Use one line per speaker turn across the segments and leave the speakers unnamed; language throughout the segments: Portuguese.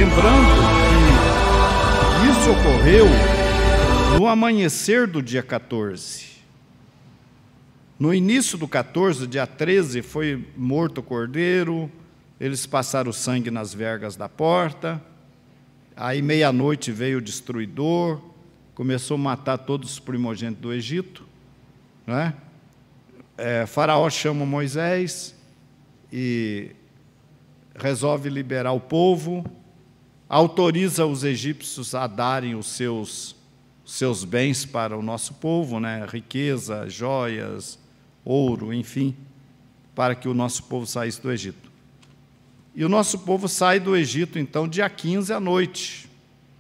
Lembrando que isso ocorreu no amanhecer do dia 14. No início do 14, dia 13, foi morto o cordeiro, eles passaram o sangue nas vergas da porta, aí meia-noite veio o destruidor, começou a matar todos os primogênitos do Egito, né? Faraó chama Moisés e resolve liberar o povo, autoriza os egípcios a darem os seus bens para o nosso povo, né? Riqueza, joias, ouro, enfim, para que o nosso povo saísse do Egito. E o nosso povo sai do Egito, então, dia 15 à noite.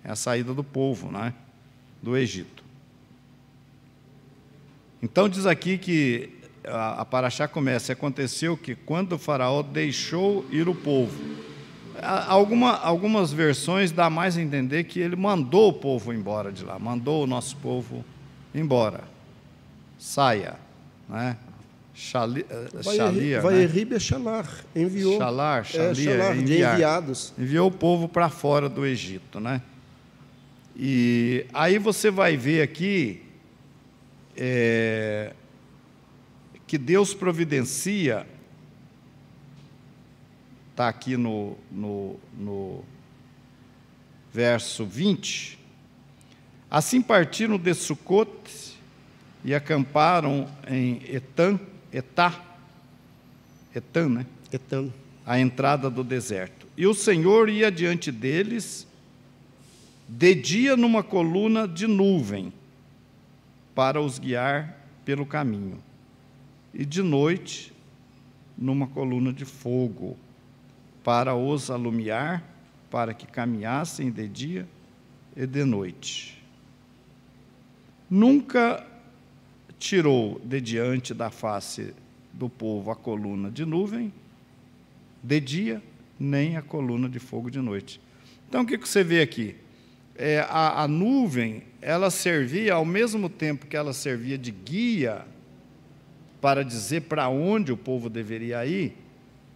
É a saída do povo, né? Do Egito. Então, diz aqui que a paraxá começa, aconteceu que quando o faraó deixou ir o povo, algumas versões dá mais a entender que ele mandou o povo embora de lá, mandou o nosso povo embora. Saia, né?
Vaierib é Shalar, enviou.
Shalar,
de enviados.
Enviou o povo para fora do Egito, né? E aí você vai ver aqui que Deus providencia, está aqui no verso 20, assim partiram de Sucote e acamparam em Etã, né?
Etã.
A entrada do deserto. E o Senhor ia diante deles, de dia numa coluna de nuvem, para os guiar pelo caminho, e de noite numa coluna de fogo, para os alumiar, para que caminhassem de dia e de noite. Nunca tirou de diante da face do povo a coluna de nuvem de dia, nem a coluna de fogo de noite. Então, o que você vê aqui? A nuvem, ela servia, ao mesmo tempo que ela servia de guia, para dizer para onde o povo deveria ir,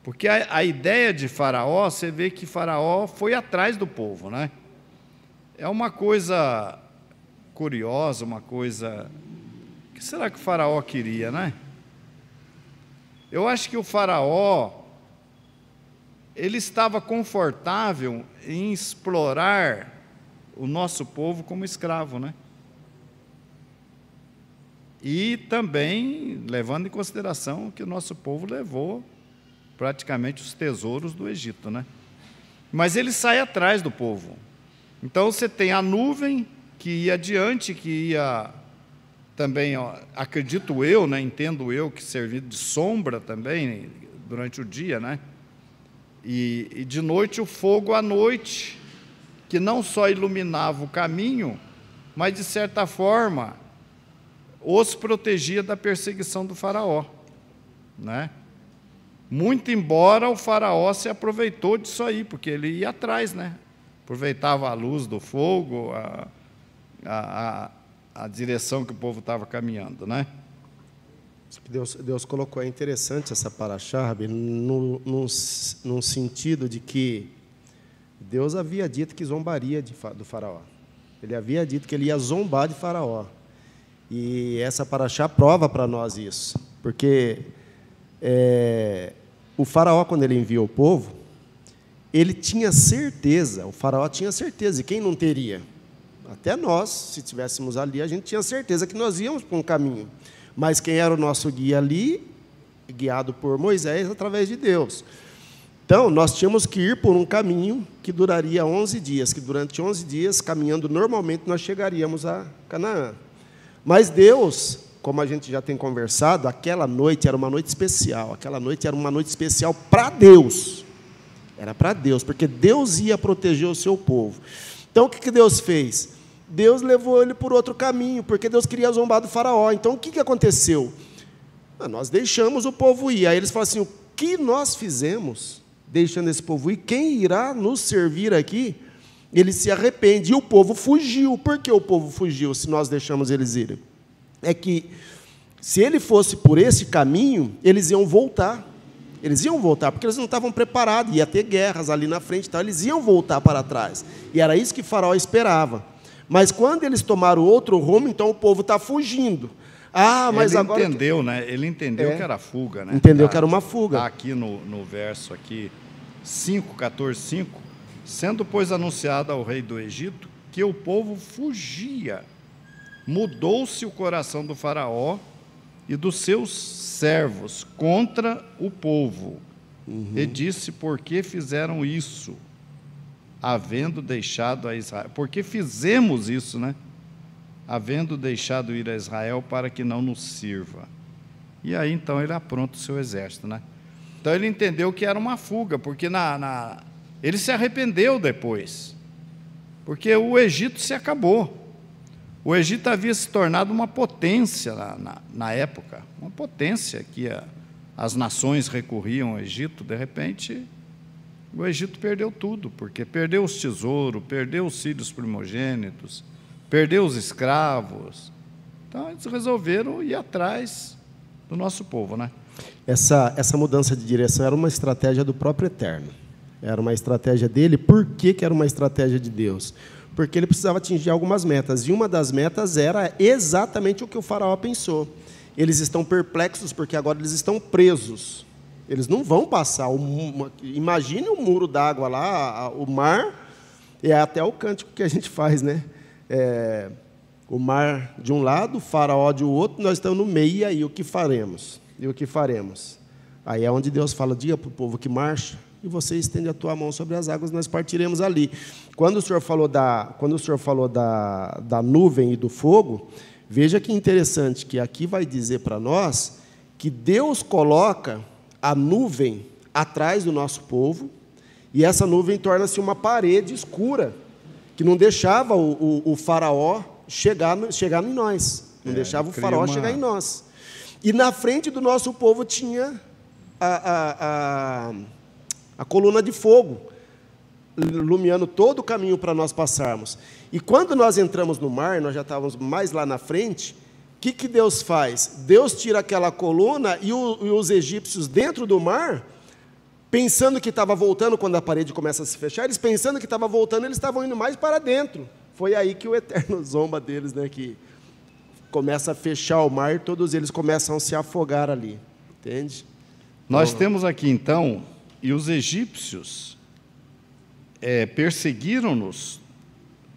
porque a ideia de Faraó, você vê que Faraó foi atrás do povo, né? É uma coisa curiosa, uma coisa... O que será que o Faraó queria, né? Eu acho que o Faraó, ele estava confortável em explorar o nosso povo como escravo, né? E também levando em consideração que o nosso povo levou praticamente os tesouros do Egito, né? Mas ele sai atrás do povo. Então você tem a nuvem que ia adiante, que ia também, acredito eu, né, entendo eu, que servia de sombra também durante o dia, né? E de noite o fogo à noite, que não só iluminava o caminho, mas de certa forma os protegia da perseguição do faraó, né? Muito embora o faraó se aproveitou disso aí, porque ele ia atrás, né? Aproveitava a luz do fogo, a direção que o povo estava caminhando, né?
Deus colocou, é interessante essa paraxá, num sentido de que Deus havia dito que zombaria do faraó. Ele havia dito que ele ia zombar de faraó. E essa paraxá prova para nós isso, porque o faraó, quando ele enviou o povo, ele tinha certeza, o faraó tinha certeza, e quem não teria? Até nós, se estivéssemos ali, a gente tinha certeza que nós íamos por um caminho. Mas quem era o nosso guia ali, guiado por Moisés, através de Deus. Então, nós tínhamos que ir por um caminho que duraria 11 dias, que durante 11 dias, caminhando normalmente, nós chegaríamos a Canaã. Mas Deus, como a gente já tem conversado, aquela noite era uma noite especial, aquela noite era uma noite especial para Deus. Era para Deus, porque Deus ia proteger o seu povo. Então, o que Deus fez? Deus levou ele por outro caminho, porque Deus queria zombar do faraó. Então, o que aconteceu? Nós deixamos o povo ir. Aí eles falam assim, o que nós fizemos, deixando esse povo ir? Quem irá nos servir aqui? Ele se arrepende. E o povo fugiu. Por que o povo fugiu, se nós deixamos eles irem? É que, se ele fosse por esse caminho, eles iam voltar. Eles iam voltar, porque eles não estavam preparados, ia ter guerras ali na frente, então eles iam voltar para trás. E era isso que Faraó esperava. Mas quando eles tomaram outro rumo, então o povo está fugindo. Ah, mas
ele
agora...
entendeu, né? Ele entendeu que era fuga, né?
Entendeu que era uma fuga.
Aqui no verso aqui, 14:5, sendo, pois, anunciado ao rei do Egito que o povo fugia, mudou-se o coração do faraó e dos seus servos contra o povo. E disse, por que fizeram isso, havendo deixado a Israel? Por que fizemos isso, né? Havendo deixado ir a Israel para que não nos sirva. E aí, então, ele apronta o seu exército, né? Então, ele entendeu que era uma fuga, porque ele se arrependeu depois, porque o Egito se acabou. O Egito havia se tornado uma potência na época, uma potência que as nações recorriam ao Egito. De repente, o Egito perdeu tudo, porque perdeu os tesouros, perdeu os filhos primogênitos, perdeu os escravos. Então, eles resolveram ir atrás do nosso povo, né?
Essa mudança de direção era uma estratégia do próprio Eterno. Era uma estratégia dele. Por que era uma estratégia de Deus? Porque ele precisava atingir algumas metas. E uma das metas era exatamente o que o faraó pensou. Eles estão perplexos porque agora eles estão presos. Eles não vão passar. Imagine um muro d'água lá, o mar, é até o cântico que a gente faz, né? O mar de um lado, o faraó de outro, nós estamos no meio, e aí o que faremos? E o que faremos? Aí é onde Deus fala, diga para o povo que marcha, e você estende a tua mão sobre as águas, nós partiremos ali. Quando o Senhor falou da nuvem e do fogo, veja que interessante, que aqui vai dizer para nós que Deus coloca a nuvem atrás do nosso povo, e essa nuvem torna-se uma parede escura, que não deixava o faraó chegar em nós, não deixava o faraó chegar em nós. E na frente do nosso povo tinha a coluna de fogo, iluminando todo o caminho para nós passarmos. E quando nós entramos no mar, nós já estávamos mais lá na frente, o que Deus faz? Deus tira aquela coluna e os egípcios dentro do mar, pensando que estava voltando, quando a parede começa a se fechar, eles pensando que estava voltando, eles estavam indo mais para dentro. Foi aí que o Eterno zomba deles, né, que começa a fechar o mar e todos eles começam a se afogar ali. Entende?
Nós temos aqui, então, e os egípcios perseguiram-nos,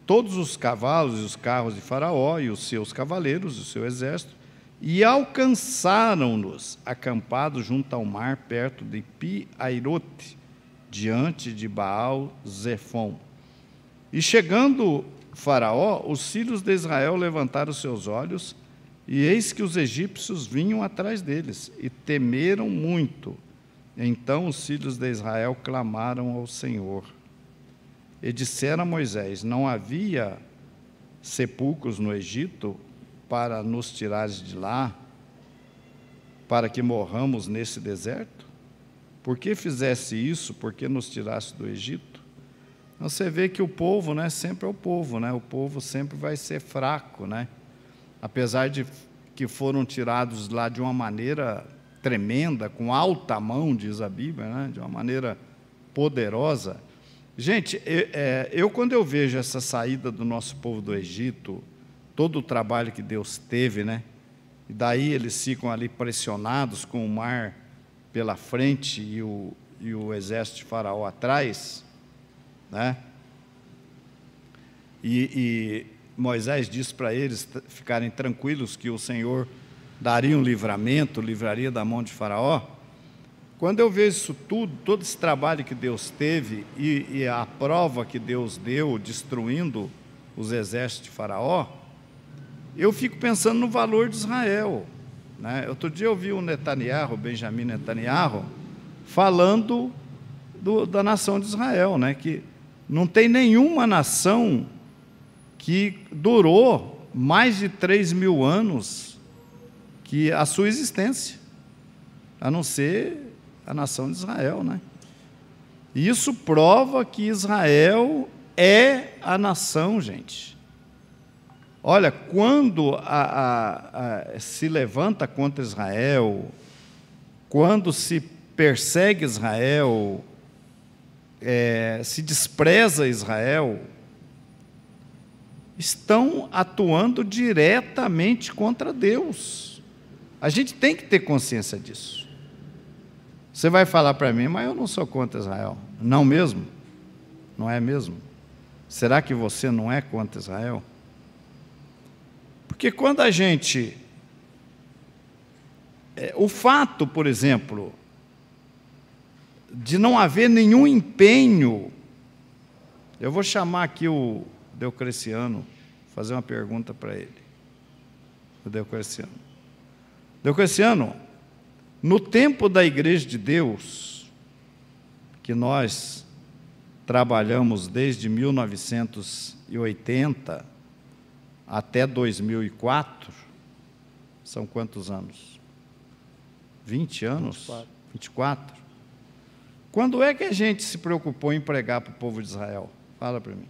todos os cavalos e os carros de Faraó e os seus cavaleiros, o seu exército, e alcançaram-nos acampados junto ao mar, perto de Pi-Airote, diante de Baal-Zefon. E chegando Faraó, os filhos de Israel levantaram seus olhos, e eis que os egípcios vinham atrás deles, e temeram muito. Então os filhos de Israel clamaram ao Senhor, e disseram a Moisés, não havia sepulcros no Egito para nos tirares de lá, para que morramos nesse deserto? Por que fizesse isso? Por que nos tirasse do Egito? Você vê que o povo, né, sempre é o povo, né? O povo sempre vai ser fraco, né? Apesar de que foram tirados lá de uma maneira tremenda, com alta mão, diz a Bíblia, né? De uma maneira poderosa. Gente, quando eu vejo essa saída do nosso povo do Egito, todo o trabalho que Deus teve, né? E daí eles ficam ali pressionados com o mar pela frente e o exército de Faraó atrás, né? E Moisés disse para eles ficarem tranquilos que o Senhor daria um livramento, livraria da mão de Faraó. Quando eu vejo isso tudo, todo esse trabalho que Deus teve e a prova que Deus deu destruindo os exércitos de Faraó, eu fico pensando no valor de Israel, né? Outro dia eu vi o Netanyahu, Benjamin Netanyahu, falando da nação de Israel, né? Que não tem nenhuma nação que durou mais de 3.000 anos que a sua existência, a não ser a nação de Israel, né? E isso prova que Israel é a nação, gente. Olha, quando se levanta contra Israel, quando se persegue Israel, se despreza Israel, estão atuando diretamente contra Deus. A gente tem que ter consciência disso. Você vai falar para mim, mas eu não sou contra Israel. Não mesmo? Não é mesmo? Será que você não é contra Israel? Porque quando a gente... o fato, por exemplo, de não haver nenhum empenho... Eu vou chamar aqui o Deocleciano, fazer uma pergunta para ele. O Deocleciano. Deocleciano, no tempo da Igreja de Deus, que nós trabalhamos desde 1980 até 2004, são quantos anos? 20 anos? 24. Quando é que a gente se preocupou em pregar para o povo de Israel? Fala para mim.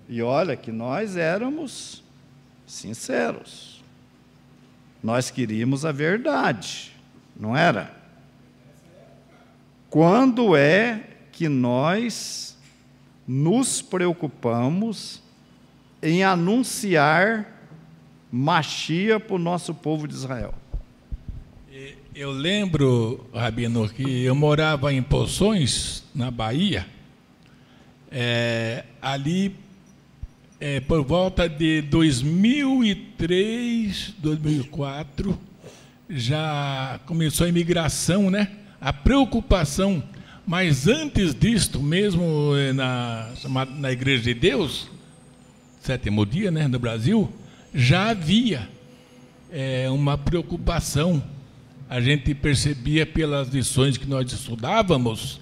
E olha que nós éramos sinceros. Nós queríamos a verdade, não era? Quando é que nós nos preocupamos em anunciar Machia para o nosso povo de Israel?
Eu lembro, Rabino, que eu morava em Poções, na Bahia, ali por volta de 2003, 2004, já começou a imigração, né? A preocupação. Mas antes disto, mesmo na Igreja de Deus, sétimo dia, né, no Brasil, já havia uma preocupação. A gente percebia pelas lições que nós estudávamos,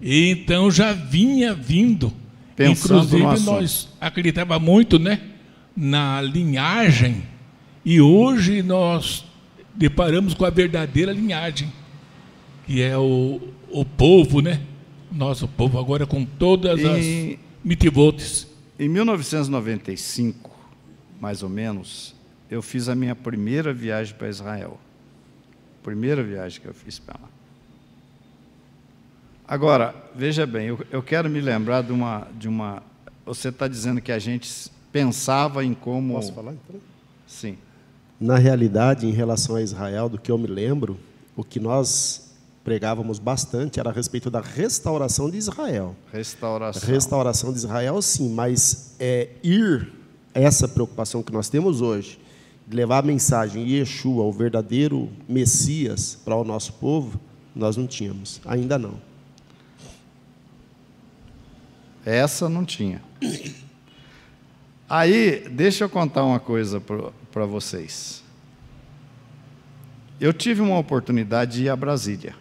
e então já vinha vindo.
Pensando
inclusive, nós acreditávamos muito, né, na linhagem, e hoje nós deparamos com a verdadeira linhagem, que é o povo, né? Nosso povo agora com todas as mitivôtes.
Em 1995, mais ou menos, eu fiz a minha primeira viagem para Israel. Primeira viagem que eu fiz para lá. Agora, veja bem, eu quero me lembrar de uma... Você está dizendo que a gente pensava em como...
Posso falar, então?
Sim.
Na realidade, em relação a Israel, do que eu me lembro, o que nós pregávamos bastante era a respeito da restauração de Israel. Restauração de Israel, sim, mas essa preocupação que nós temos hoje, de levar a mensagem Yeshua, o verdadeiro Messias, para o nosso povo, nós não tínhamos, ainda não.
Essa não tinha. Aí, deixa eu contar uma coisa para vocês. Eu tive uma oportunidade de ir a Brasília.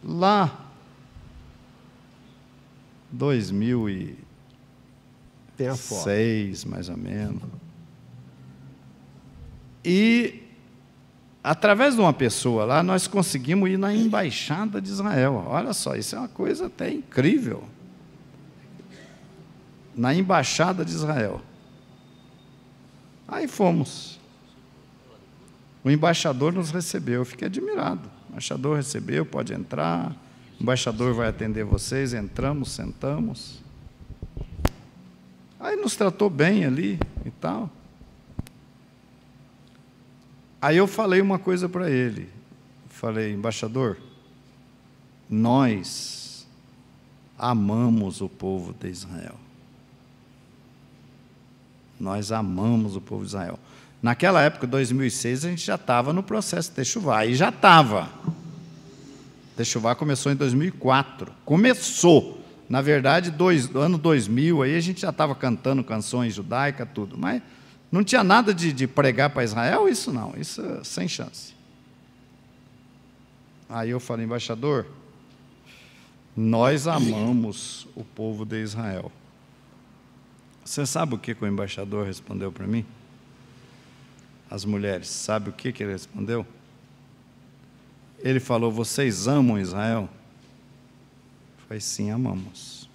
Lá, 2006, mais ou menos. E, através de uma pessoa lá, nós conseguimos ir na Embaixada de Israel. Olha só, isso é uma coisa até incrível. Na Embaixada de Israel. Aí fomos. O embaixador nos recebeu, eu fiquei admirado. O embaixador recebeu, pode entrar, o embaixador vai atender vocês, entramos, sentamos. Aí nos tratou bem ali e tal. Aí eu falei uma coisa para ele. Falei, embaixador, nós amamos o povo de Israel. Nós amamos o povo de Israel. Naquela época, 2006, a gente já estava no processo de Techuvá, e já estava. Techuvá começou em 2004. Começou. Na verdade, ano 2000, aí a gente já estava cantando canções judaicas, tudo. Mas não tinha nada de pregar para Israel, isso não. Isso sem chance. Aí eu falei, embaixador, nós amamos o povo de Israel. Você sabe o que o embaixador respondeu para mim? As mulheres, sabe o que ele respondeu? Ele falou, vocês amam Israel? Eu falei, sim, amamos.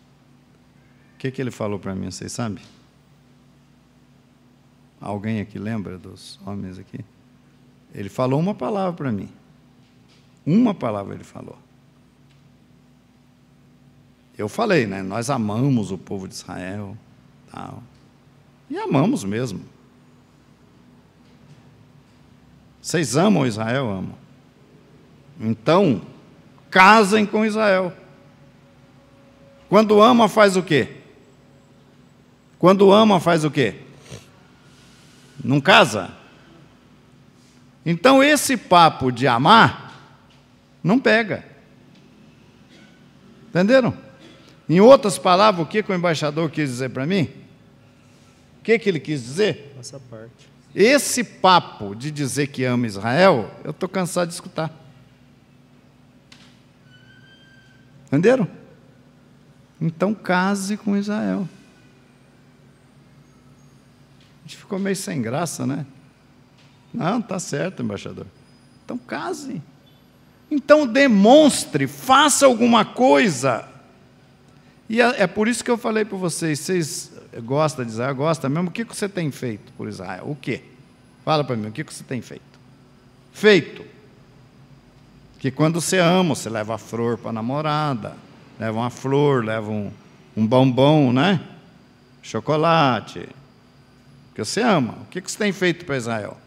O que ele falou para mim, vocês sabem? Alguém aqui lembra dos homens aqui? Ele falou uma palavra para mim. Uma palavra ele falou. Eu falei, né? Nós amamos o povo de Israel, tal. E amamos mesmo. Vocês amam Israel? Amam. Então, casem com Israel. Quando ama, faz o quê? Quando ama, faz o quê? Não casa? Então, esse papo de amar, não pega. Entenderam? Em outras palavras, o que o embaixador quis dizer para mim? O que ele quis dizer?
Essa parte.
Esse papo de dizer que ama Israel, eu estou cansado de escutar. Entenderam? Então case com Israel. A gente ficou meio sem graça, né? Não, está certo, embaixador. Então case. Então demonstre, faça alguma coisa. E é por isso que eu falei para vocês gostam de Israel? Gosta mesmo? O que você tem feito por Israel? O quê? Fala para mim, o que você tem feito? Feito. Que quando você ama, você leva a flor para a namorada, leva uma flor, leva um bombom, né? Chocolate. Que você ama. O que você tem feito para Israel?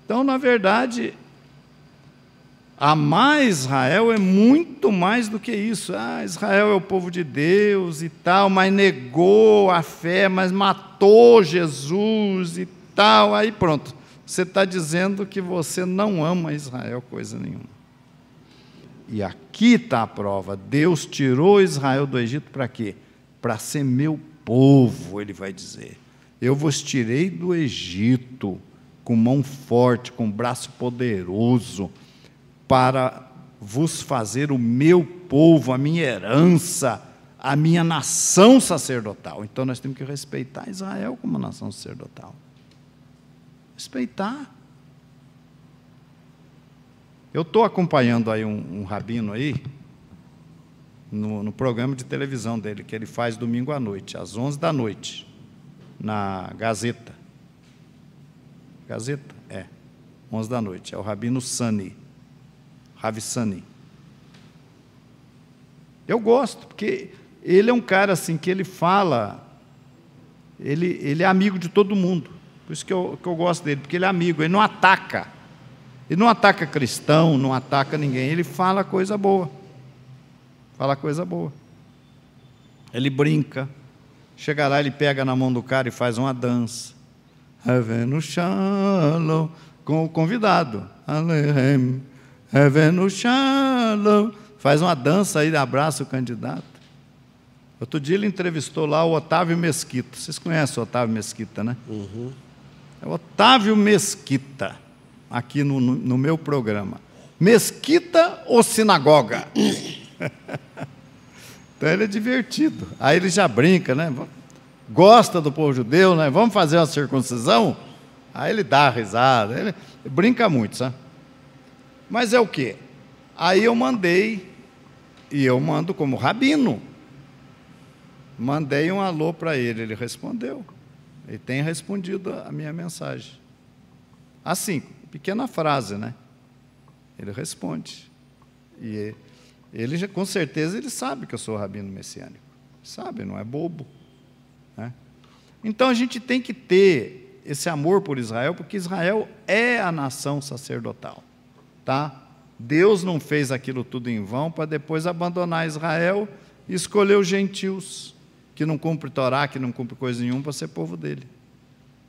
Então, na verdade, amar Israel é muito mais do que isso. Israel é o povo de Deus e tal, mas negou a fé, mas matou Jesus e tal. Aí pronto, você está dizendo que você não ama Israel coisa nenhuma. E aqui está a prova. Deus tirou Israel do Egito para quê? Para ser meu povo, ele vai dizer. Eu vos tirei do Egito com mão forte, com braço poderoso, para vos fazer o meu povo, a minha herança, a minha nação sacerdotal. Então nós temos que respeitar Israel como nação sacerdotal. Respeitar. Eu estou acompanhando aí um rabino aí, no programa de televisão dele, que ele faz domingo à noite, às 11 da noite, na Gazeta. Gazeta? 11 da noite. É o rabino Sani. Ravi Sani. Eu gosto, porque ele é um cara assim, que ele fala, ele é amigo de todo mundo. Por isso que eu gosto dele, porque ele é amigo, ele não ataca. Ele não ataca cristão, não ataca ninguém, ele fala coisa boa. Fala coisa boa. Ele brinca. Chega lá, ele pega na mão do cara e faz uma dança. Havenu Shalom, com o convidado. Alehem. Havenu Shalom. Faz uma dança aí, abraça o candidato. Outro dia ele entrevistou lá o Otávio Mesquita. Vocês conhecem o Otávio Mesquita, né?
Uhum.
É o Otávio Mesquita, aqui no meu programa. Mesquita ou sinagoga? Então ele é divertido. Aí ele já brinca, né? Gosta do povo judeu, né? Vamos fazer uma circuncisão? Aí ele dá risada, ele brinca muito, sabe? Mas é o quê? Aí eu mandei, e eu mando como rabino, mandei um alô para ele, ele respondeu. Ele tem respondido a minha mensagem. Assim, pequena frase, né? Ele responde. E ele já, com certeza, ele sabe que eu sou rabino messiânico. Sabe, não é bobo. Né? Então a gente tem que ter esse amor por Israel, porque Israel é a nação sacerdotal. Tá? Deus não fez aquilo tudo em vão para depois abandonar Israel e escolher os gentios, que não cumpre Torá, que não cumpre coisa nenhuma, para ser povo dele.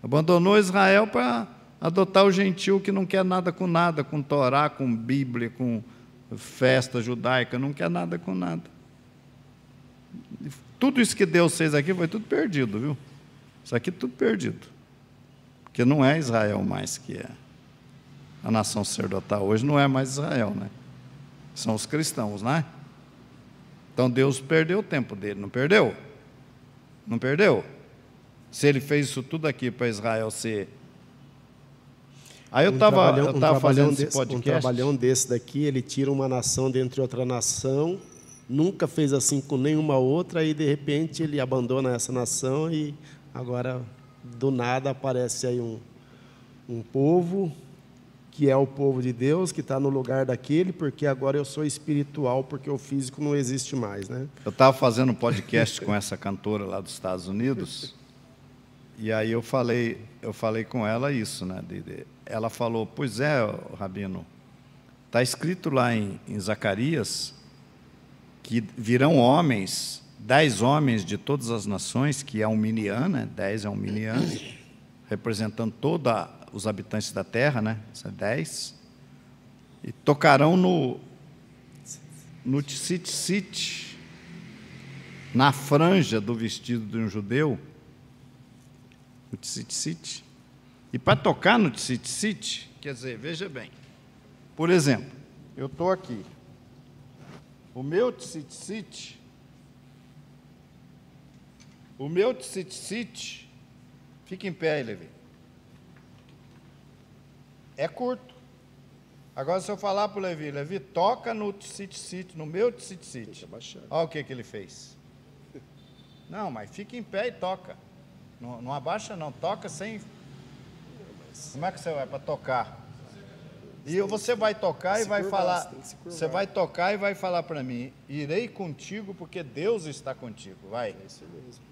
Abandonou Israel para adotar o gentio que não quer nada, com Torá, com Bíblia, com festa judaica, não quer nada com nada. Tudo isso que Deus fez aqui foi tudo perdido, viu? Isso aqui tudo perdido. Porque não é Israel mais que é. A nação sacerdotal hoje não é mais Israel, né? São os cristãos, né? Então Deus perdeu o tempo dele, não perdeu? Não perdeu? Se ele fez isso tudo aqui para Israel ser... Aí eu estava fazendo esse podcast.
Um trabalhão desse daqui, ele tira uma nação dentre outra nação, nunca fez assim com nenhuma outra, e de repente ele abandona essa nação e agora, do nada, aparece aí um povo que é o povo de Deus, que está no lugar daquele, porque agora eu sou espiritual, porque o físico não existe mais, né?
Eu estava fazendo um podcast com essa cantora lá dos Estados Unidos, e aí eu falei com ela isso, né? Ela falou, pois é, Rabino, está escrito lá em Zacarias que virão homens, 10 homens de todas as nações, que é um minian, né? 10 é um minian, representando todos os habitantes da terra, né? Isso é 10, e tocarão no tzitzit, na franja do vestido de um judeu, o tzitzit. E para tocar no tzitzit, quer dizer, veja bem, por exemplo, eu estou aqui, o meu tzitzit, fica em pé aí, Levi, é curto. Agora, se eu falar para o Levi, Levi, toca no tzitzit, no meu tzitzit, olha o que ele fez. Não, mas fica em pé e toca, não abaixa não, toca sem... Como é que você vai para tocar? E você vai tocar e vai falar, você vai tocar e vai falar para mim, irei contigo porque Deus está contigo, vai.
É isso mesmo.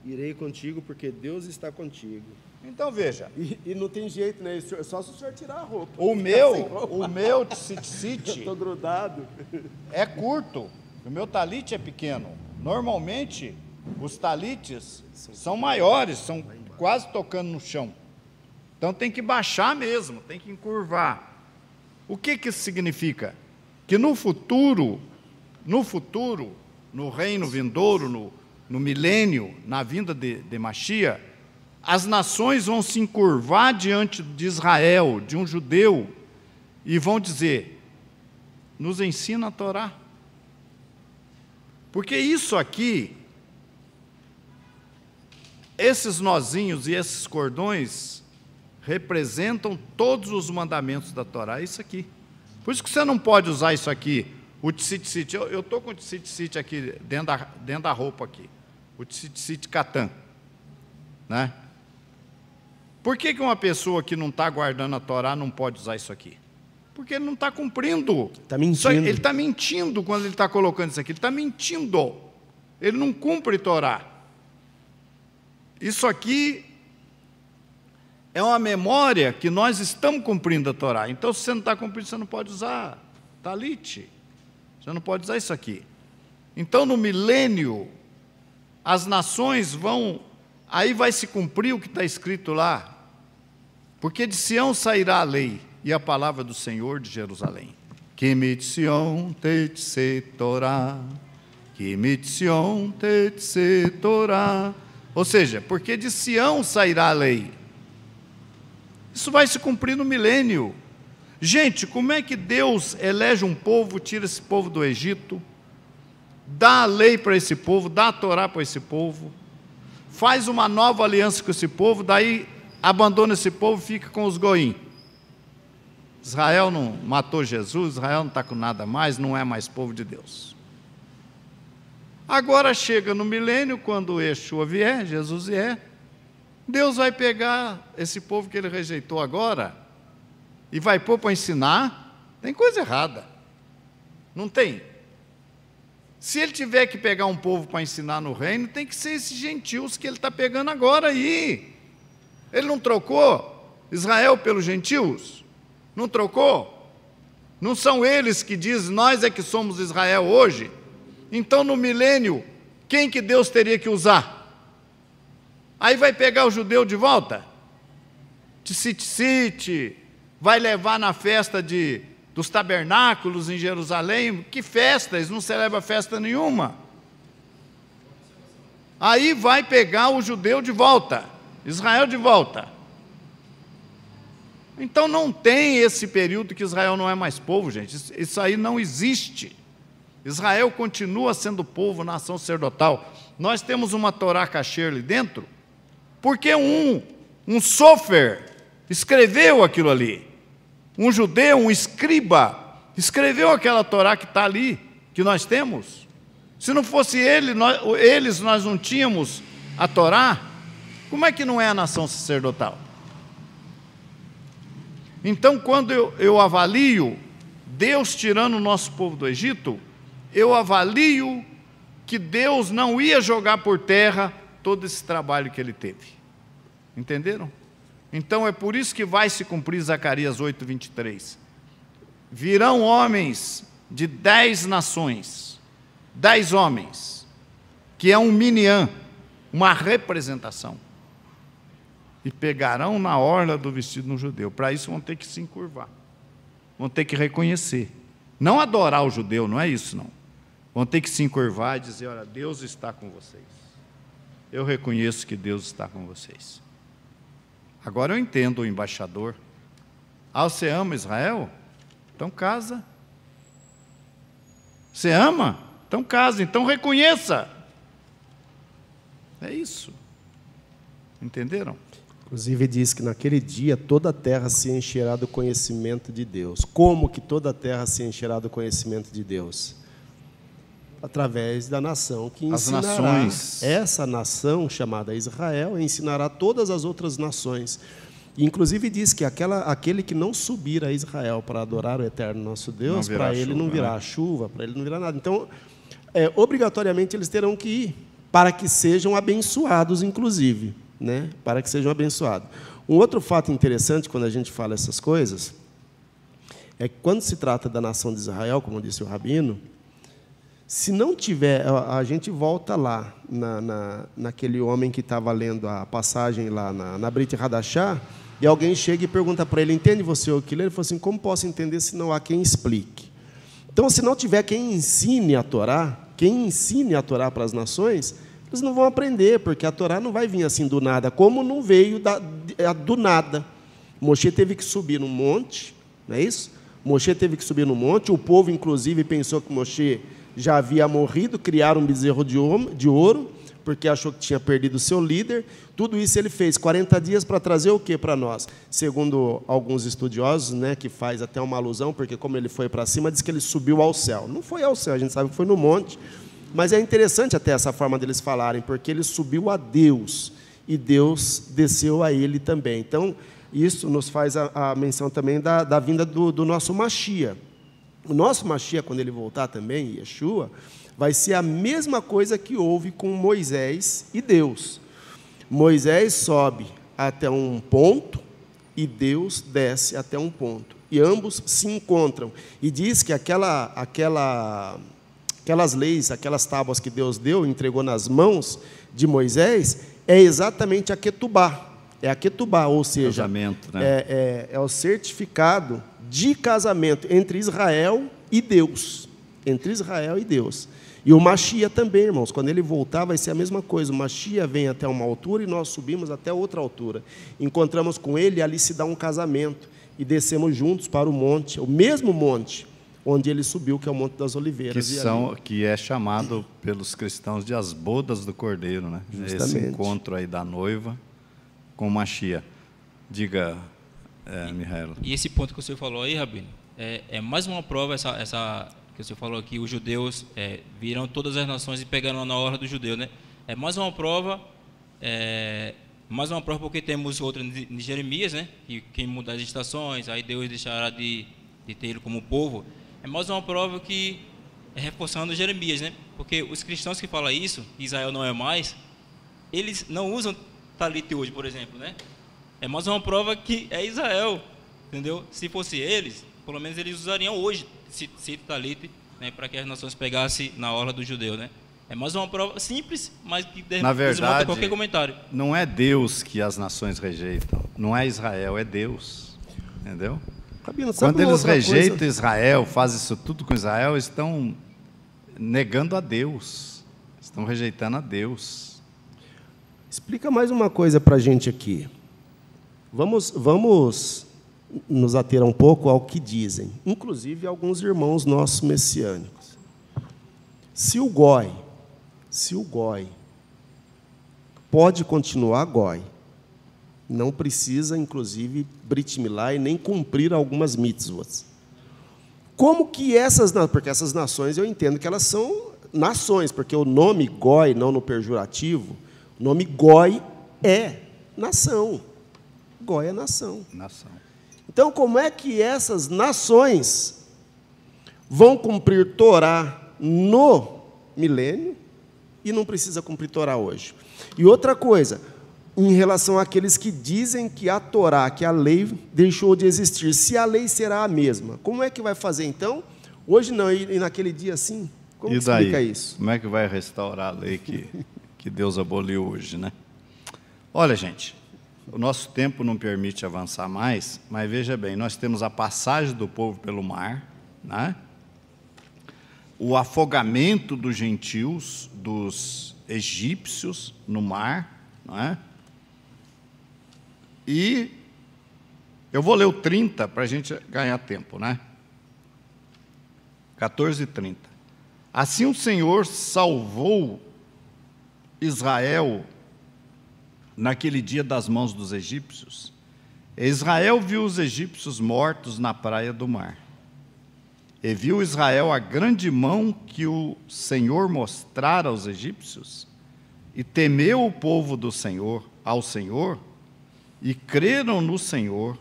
Irei contigo porque Deus está contigo.
Então veja.
E não tem jeito, né? Só se o senhor tirar a roupa.
O meu tzitzit
estou grudado.
É curto, o meu talite é pequeno. Normalmente, os talites são maiores, são quase tocando no chão. Então tem que baixar mesmo, tem que encurvar. O que isso significa? Que no futuro, no reino vindouro, no milênio, na vinda de Mashiach, as nações vão se encurvar diante de Israel, de um judeu, e vão dizer, nos ensina a Torá. Porque isso aqui, esses nozinhos e esses cordões, representam todos os mandamentos da Torá, isso aqui. Por isso que você não pode usar isso aqui, o tzitzit. Eu estou com o tzitzit aqui, dentro da roupa aqui, o tzitzit katan, né? Por que uma pessoa que não está guardando a Torá não pode usar isso aqui? Porque ele não está cumprindo.
Está mentindo.
Ele está mentindo quando ele está colocando isso aqui, ele está mentindo. Ele não cumpre Torá. Isso aqui é uma memória que nós estamos cumprindo a Torá. Então, se você não está cumprindo, você não pode usar talite. Você não pode usar isso aqui. Então, no milênio, as nações vão... Aí vai se cumprir o que está escrito lá. Porque de Sião sairá a lei e a palavra do Senhor de Jerusalém. Que mitzion tetse Torá. Que mitzion tetse Torá. Ou seja, porque de Sião sairá a lei. Isso vai se cumprir no milênio. Gente, como é que Deus elege um povo, tira esse povo do Egito, dá a lei para esse povo, dá a Torá para esse povo, faz uma nova aliança com esse povo, daí abandona esse povo e fica com os goim. Israel não matou Jesus, Israel não está com nada mais, não é mais povo de Deus. Agora chega no milênio, quando Yeshua vier, Jesus vier, Deus vai pegar esse povo que ele rejeitou agora e vai pôr para ensinar. Tem coisa errada, não tem? Se ele tiver que pegar um povo para ensinar no reino, tem que ser esses gentios que ele está pegando agora aí. Ele não trocou Israel pelos gentios? Não trocou? Não são eles que dizem, nós é que somos Israel hoje? Então, no milênio, quem que Deus teria que usar? Aí vai pegar o judeu de volta? Tzitzit, vai levar na festa dos tabernáculos em Jerusalém? Que festa? Eles não celebram festa nenhuma. Aí vai pegar o judeu de volta, Israel de volta. Então não tem esse período que Israel não é mais povo, gente. Isso aí não existe. Israel continua sendo povo, nação sacerdotal. Nós temos uma Torá kasher ali dentro, porque um sofer escreveu aquilo ali. Um judeu, um escriba, escreveu aquela Torá que está ali, que nós temos. Se não fosse eles, nós não tínhamos a Torá. Como é que não é a nação sacerdotal? Então, quando eu avalio Deus tirando o nosso povo do Egito, eu avalio que Deus não ia jogar por terra todo esse trabalho que ele teve. Entenderam? Então é por isso que vai se cumprir Zacarias 8:23. Virão homens de 10 nações, 10 homens, que é um miniã, uma representação, e pegarão na orla do vestido no judeu. Para isso vão ter que se encurvar, vão ter que reconhecer, não adorar o judeu, não é isso não. Vão ter que se encurvar e dizer: olha, Deus está com vocês. Eu reconheço que Deus está com vocês. Agora eu entendo o embaixador. Ah, você ama Israel? Então casa. Você ama? Então casa, então reconheça. É isso. Entenderam?
Inclusive diz que naquele dia toda a terra se encherá do conhecimento de Deus. Como que toda a terra se encherá do conhecimento de Deus? Através da nação que ensinará.
As nações.
Essa nação chamada Israel ensinará todas as outras nações. E, inclusive diz que aquele que não subir a Israel para adorar o eterno nosso Deus, para ele não virá chuva, para ele não virá nada. Então, obrigatoriamente eles terão que ir, para que sejam abençoados, inclusive, né? Para que sejam abençoados. Um outro fato interessante quando a gente fala essas coisas é que quando se trata da nação de Israel, como disse o Rabino, se não tiver, a gente volta lá naquele homem que estava lendo a passagem lá na Brit Hadashah, e alguém chega e pergunta para ele: entende você o que lê? Ele falou assim: como posso entender se não há quem explique? Então, se não tiver quem ensine a Torá para as nações, eles não vão aprender, porque a Torá não vai vir assim do nada, como não veio do nada. Moshe teve que subir no monte, não é isso? Moshe teve que subir no monte, o povo, inclusive, pensou que Moshe já havia morrido, criaram um bezerro de ouro, porque achou que tinha perdido o seu líder. Tudo isso ele fez, 40 dias, para trazer o que para nós? Segundo alguns estudiosos, né, que faz até uma alusão, porque como ele foi para cima, diz que ele subiu ao céu. Não foi ao céu, a gente sabe que foi no monte, mas é interessante até essa forma deles falarem, porque ele subiu a Deus, e Deus desceu a ele também. Então, isso nos faz a menção também da vinda do nosso Mashiach. O nosso Mashiach, quando ele voltar também, Yeshua, vai ser a mesma coisa que houve com Moisés e Deus. Moisés sobe até um ponto e Deus desce até um ponto. E ambos se encontram. E diz que aquelas leis, aquelas tábuas que Deus deu, entregou nas mãos de Moisés, é exatamente a Ketubá. É a Ketubá, ou seja,
casamento, né?
é o certificado de casamento entre Israel e Deus. Entre Israel e Deus. E o Mashiach também, irmãos, quando ele voltar vai ser a mesma coisa. O Mashiach vem até uma altura e nós subimos até outra altura. Encontramos com ele e ali se dá um casamento. E descemos juntos para o monte, o mesmo monte, onde ele subiu, que é o Monte das Oliveiras.
Que é chamado pelos cristãos de as bodas do Cordeiro, né?
Justamente.
Esse encontro aí da noiva com o Mashiach. Diga, Mihaela.
E esse ponto que você falou aí, Rabino, é mais uma prova, essa que você falou aqui, os judeus viram todas as nações e pegaram na orla do judeu, né? É mais uma prova porque temos outra de Jeremias, né? Que quem mudar as estações, aí Deus deixará de ter ele como povo. É mais uma prova que é reforçando Jeremias, né? Porque os cristãos que falam isso, que Israel não é mais, eles não usam talit hoje, por exemplo, né? É mais uma prova que é Israel, entendeu? Se fosse eles, pelo menos eles usariam hoje esse talit, né, para que as nações pegassem na orla do judeu, né? É mais uma prova simples, mas que
desmonta
qualquer comentário.
Não é Deus que as nações rejeitam, não é Israel, é Deus, entendeu?
Rabino,
quando eles rejeitam Israel, fazem isso tudo com Israel, estão negando a Deus, estão rejeitando a Deus.
Explica mais uma coisa para a gente aqui. Vamos nos ater um pouco ao que dizem, inclusive alguns irmãos nossos messiânicos. Se o goi pode continuar goi, não precisa, inclusive, Brit Milá e nem cumprir algumas mitzvot. Como que porque essas nações, eu entendo que elas são nações, porque o nome goi, não no pejorativo, o nome goi é nação. Goi é nação. Então, como é que essas nações vão cumprir Torá no milênio e não precisa cumprir Torá hoje? E outra coisa, em relação àqueles que dizem que a Torá, que a lei deixou de existir, se a lei será a mesma, como é que vai fazer então? Hoje não, e naquele dia sim? Como que explica isso?
Como é que vai restaurar a lei que Deus aboliu hoje, né? Olha, gente, o nosso tempo não permite avançar mais, mas veja bem, nós temos a passagem do povo pelo mar, né? O afogamento dos gentios, dos egípcios no mar, não é? E eu vou ler o 30 para a gente ganhar tempo, né? 14:30. Assim o Senhor salvou Israel naquele dia das mãos dos egípcios. Israel viu os egípcios mortos na praia do mar. E viu Israel a grande mão que o Senhor mostrara aos egípcios, e temeu o povo do Senhor, ao Senhor, e creram no Senhor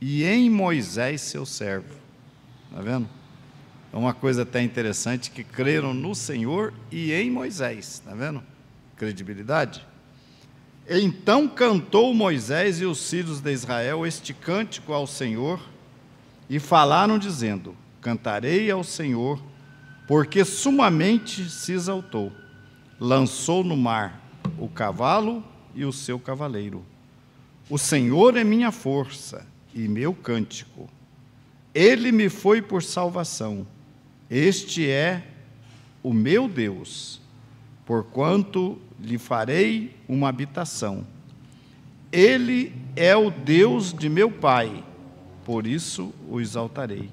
e em Moisés, seu servo. Está vendo? É uma coisa até interessante, que creram no Senhor e em Moisés. Está vendo? Credibilidade. Então cantou Moisés e os filhos de Israel este cântico ao Senhor, e falaram dizendo: cantarei ao Senhor, porque sumamente se exaltou. Lançou no mar o cavalo e o seu cavaleiro. O Senhor é minha força e meu cântico. Ele me foi por salvação. Este é o meu Deus, porquanto lhe farei uma habitação. Ele é o Deus de meu pai, por isso o exaltarei.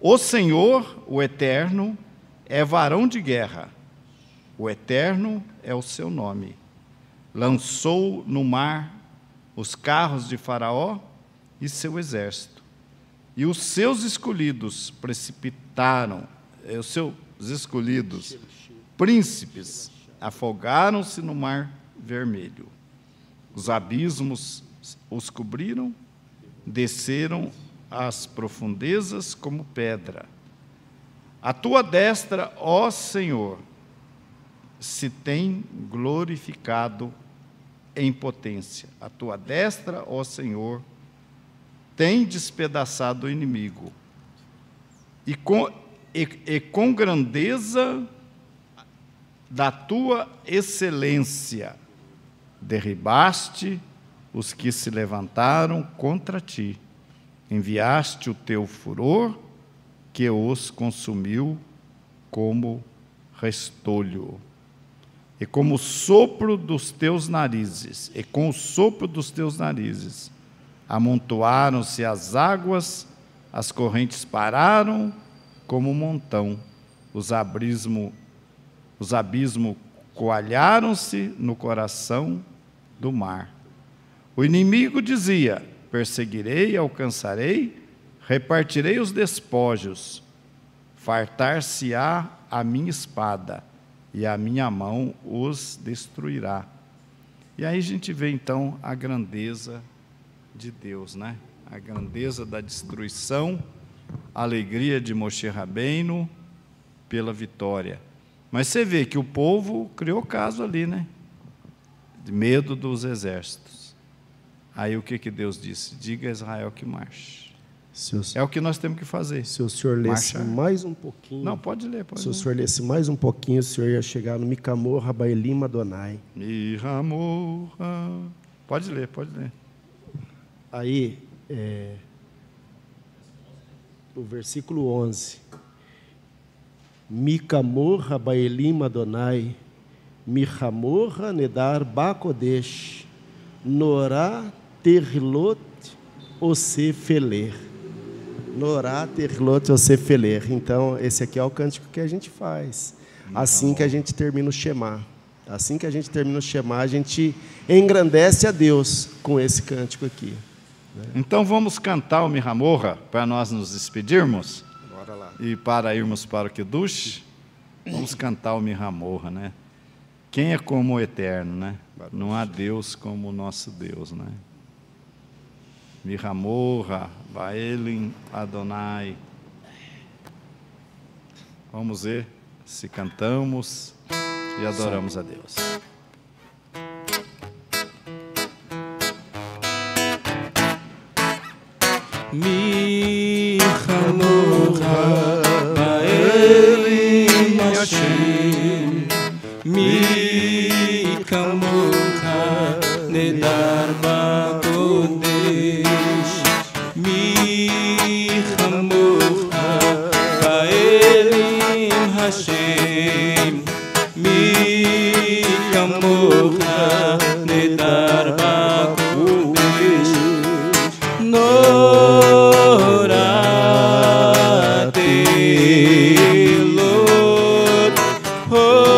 O Senhor, o Eterno, é varão de guerra. O Eterno é o seu nome. Lançou no mar os carros de Faraó e seu exército. E os seus escolhidos precipitaram, os seus escolhidos príncipes afogaram-se no mar vermelho. Os abismos os cobriram, desceram às profundezas como pedra. A tua destra, ó Senhor, se tem glorificado em potência. A tua destra, ó Senhor, tem despedaçado o inimigo. E com grandeza da tua excelência, derribaste os que se levantaram contra ti. Enviaste o teu furor, que os consumiu como restolho. E como o sopro dos teus narizes, amontoaram-se as águas, as correntes pararam como um montão, os abismos coalharam-se no coração do mar. O inimigo dizia: perseguirei, alcançarei, repartirei os despojos, fartar-se-á a minha espada, e a minha mão os destruirá. E aí a gente vê então a grandeza de Deus, né? A grandeza da destruição, a alegria de Moshe Rabbeinu pela vitória. Mas você vê que o povo criou caso ali, né? De medo dos exércitos. Aí o que Deus disse? Diga a Israel que marche. É o que nós temos que fazer.
Se o senhor lesse mais um pouquinho...
Não, pode ler.
Se o senhor lesse mais um pouquinho, o senhor ia chegar no Micamor, Rabaelim, Adonai.
Micamor. Pode ler.
Aí, o versículo 11. Micamor, Rabaelim, Adonai, Michamor, Hanedar, Bakodesh, Norá, Terlot, Osefeler. Norá, Terlot, Osefeler. Então, esse aqui é o cântico que a gente faz. Assim que a gente termina o Shema. Assim que a gente termina o Shema, a gente engrandece a Deus com esse cântico aqui.
Então, vamos cantar o Mihamorra para nós nos despedirmos?
Bora lá.
E para irmos para o Kiddush, vamos cantar o Mihamorra, né? Quem é como o Eterno, né? Não há Deus como o nosso Deus, né? Mihamorra, Baelim, Adonai. Vamos ver se cantamos e adoramos a Deus.
Mihamorra, Baelim, Hashem, Mihamorra, Nedar Bakodesh, Mihamorra, Baelim, Hashem, Mihamorra, Nedar Bakodesh, Norate Lord, Hosefele,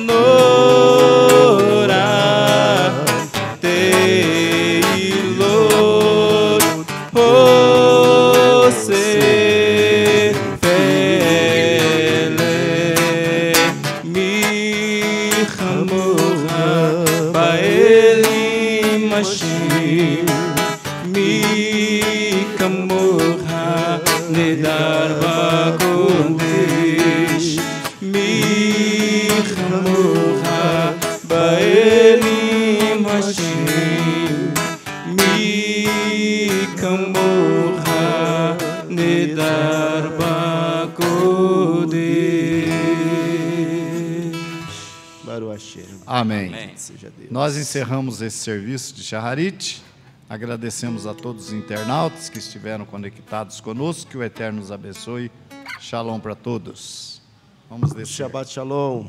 Norate Lord, Hosefele, Mihamorra, Baelim, Hashem, Mihamorra, Nedar Bakodesh, Mihamorra, Baelim, Hashem, Mihamorra, Nedar Bakodesh.
Baruch Hashem.
Amém.
Amém.
Seja Deus.
Nós encerramos esse serviço de Shacharit. Agradecemos a todos os internautas que estiveram conectados conosco. Que o Eterno nos abençoe. Shalom para todos. Vamos descer.
Shabbat Shalom.